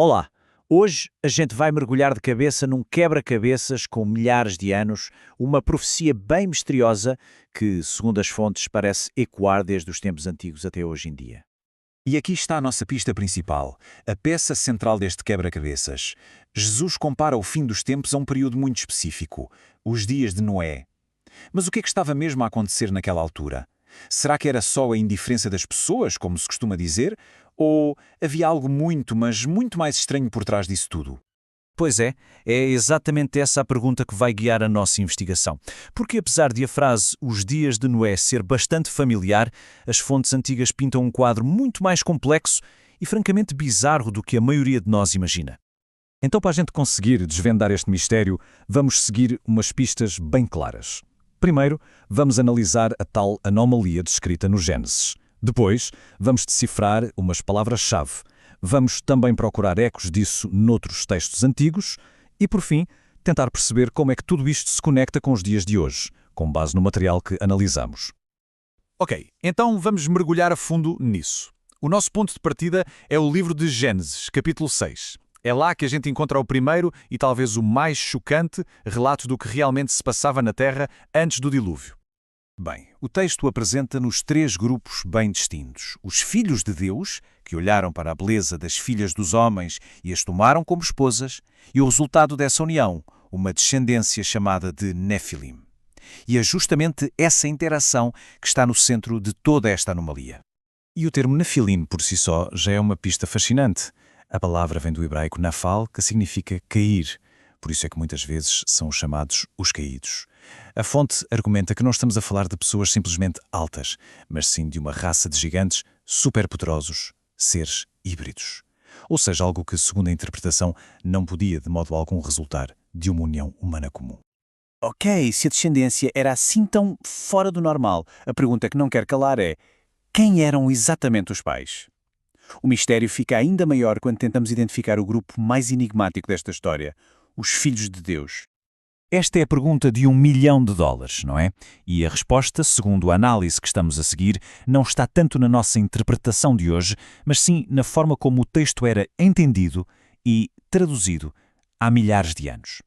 Olá! Hoje a gente vai mergulhar de cabeça num quebra-cabeças com milhares de anos, uma profecia bem misteriosa que, segundo as fontes, parece ecoar desde os tempos antigos até hoje em dia. E aqui está a nossa pista principal, a peça central deste quebra-cabeças. Jesus compara o fim dos tempos a um período muito específico, os dias de Noé. Mas o que é que estava mesmo a acontecer naquela altura? Será que era só a indiferença das pessoas, como se costuma dizer? Ou havia algo muito, mas muito mais estranho por trás disso tudo? Pois é exatamente essa a pergunta que vai guiar a nossa investigação. Porque apesar de a frase "os dias de Noé" ser bastante familiar, as fontes antigas pintam um quadro muito mais complexo e francamente bizarro do que a maioria de nós imagina. Então, para a gente conseguir desvendar este mistério, vamos seguir umas pistas bem claras. Primeiro, vamos analisar a tal anomalia descrita no Gênesis. Depois, vamos decifrar umas palavras-chave. Vamos também procurar ecos disso noutros textos antigos e, por fim, tentar perceber como é que tudo isto se conecta com os dias de hoje, com base no material que analisamos. Ok, então vamos mergulhar a fundo nisso. O nosso ponto de partida é o livro de Gênesis, capítulo 6. É lá que a gente encontra o primeiro e talvez o mais chocante relato do que realmente se passava na Terra antes do dilúvio. Bem, o texto apresenta-nos três grupos bem distintos. Os filhos de Deus, que olharam para a beleza das filhas dos homens e as tomaram como esposas, e o resultado dessa união, uma descendência chamada de Nefilim. E é justamente essa interação que está no centro de toda esta anomalia. E o termo Nefilim, por si só, já é uma pista fascinante. A palavra vem do hebraico nafal, que significa cair. Por isso é que muitas vezes são chamados os caídos. A fonte argumenta que não estamos a falar de pessoas simplesmente altas, mas sim de uma raça de gigantes superpoderosos, seres híbridos. Ou seja, algo que, segundo a interpretação, não podia de modo algum resultar de uma união humana comum. Ok, se a descendência era assim tão fora do normal, a pergunta que não quer calar é: quem eram exatamente os pais? O mistério fica ainda maior quando tentamos identificar o grupo mais enigmático desta história, os filhos de Deus. Esta é a pergunta de $1 milhão, não é? E a resposta, segundo a análise que estamos a seguir, não está tanto na nossa interpretação de hoje, mas sim na forma como o texto era entendido e traduzido há milhares de anos.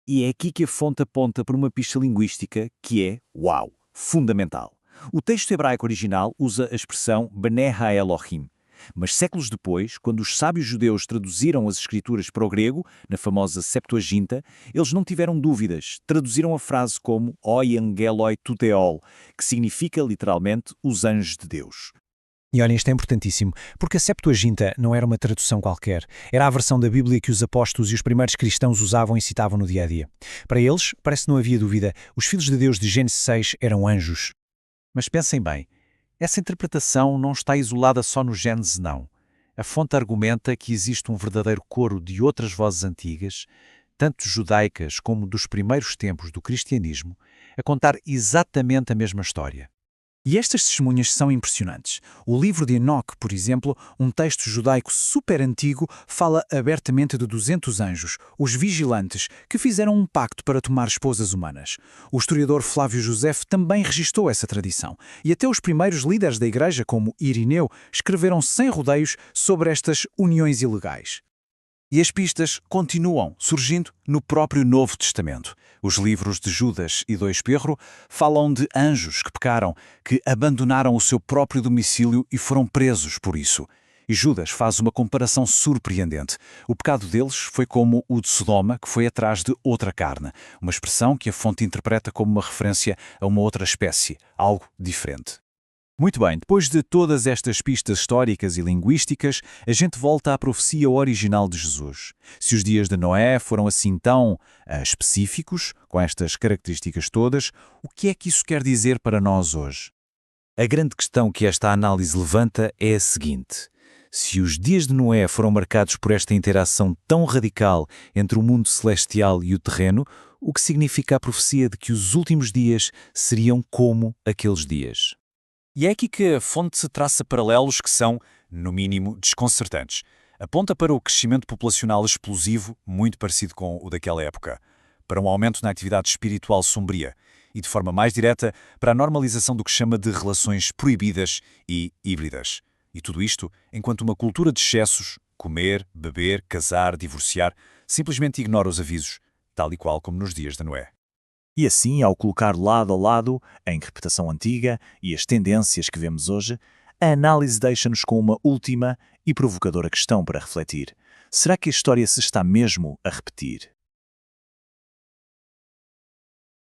E é aqui que a fonte aponta para uma pista linguística que é, uau, fundamental. O texto hebraico original usa a expressão Bnei Ha-Elohim. Mas séculos depois, quando os sábios judeus traduziram as escrituras para o grego, na famosa Septuaginta, eles não tiveram dúvidas, traduziram a frase como Oi Angeloi Tuteol, que significa literalmente os anjos de Deus. E olha, isto é importantíssimo, porque a Septuaginta não era uma tradução qualquer, era a versão da Bíblia que os apóstolos e os primeiros cristãos usavam e citavam no dia-a-dia. Para eles, parece que não havia dúvida, os filhos de Deus de Gênesis 6 eram anjos. Mas pensem bem, essa interpretação não está isolada só no Gênesis, não. A fonte argumenta que existe um verdadeiro coro de outras vozes antigas, tanto judaicas como dos primeiros tempos do cristianismo, a contar exatamente a mesma história. E estas testemunhas são impressionantes. O livro de Enoque, por exemplo, um texto judaico super antigo, fala abertamente de 200 anjos, os vigilantes, que fizeram um pacto para tomar esposas humanas. O historiador Flávio José também registou essa tradição. E até os primeiros líderes da igreja, como Irineu, escreveram sem rodeios sobre estas uniões ilegais. E as pistas continuam surgindo no próprio Novo Testamento. Os livros de Judas e 2 Pedro falam de anjos que pecaram, que abandonaram o seu próprio domicílio e foram presos por isso. E Judas faz uma comparação surpreendente. O pecado deles foi como o de Sodoma, que foi atrás de outra carne. Uma expressão que a fonte interpreta como uma referência a uma outra espécie, algo diferente. Muito bem, depois de todas estas pistas históricas e linguísticas, a gente volta à profecia original de Jesus. Se os dias de Noé foram assim tão específicos, com estas características todas, o que é que isso quer dizer para nós hoje? A grande questão que esta análise levanta é a seguinte: se os dias de Noé foram marcados por esta interação tão radical entre o mundo celestial e o terreno, o que significa a profecia de que os últimos dias seriam como aqueles dias? E é aqui que a fonte traça paralelos que são, no mínimo, desconcertantes. Aponta para o crescimento populacional explosivo, muito parecido com o daquela época, para um aumento na atividade espiritual sombria e, de forma mais direta, para a normalização do que chama de relações proibidas e híbridas. E tudo isto enquanto uma cultura de excessos comer, beber, casar, divorciar, simplesmente ignora os avisos, tal e qual como nos dias de Noé. E assim, ao colocar lado a lado a interpretação antiga e as tendências que vemos hoje, a análise deixa-nos com uma última e provocadora questão para refletir. Será que a história se está mesmo a repetir?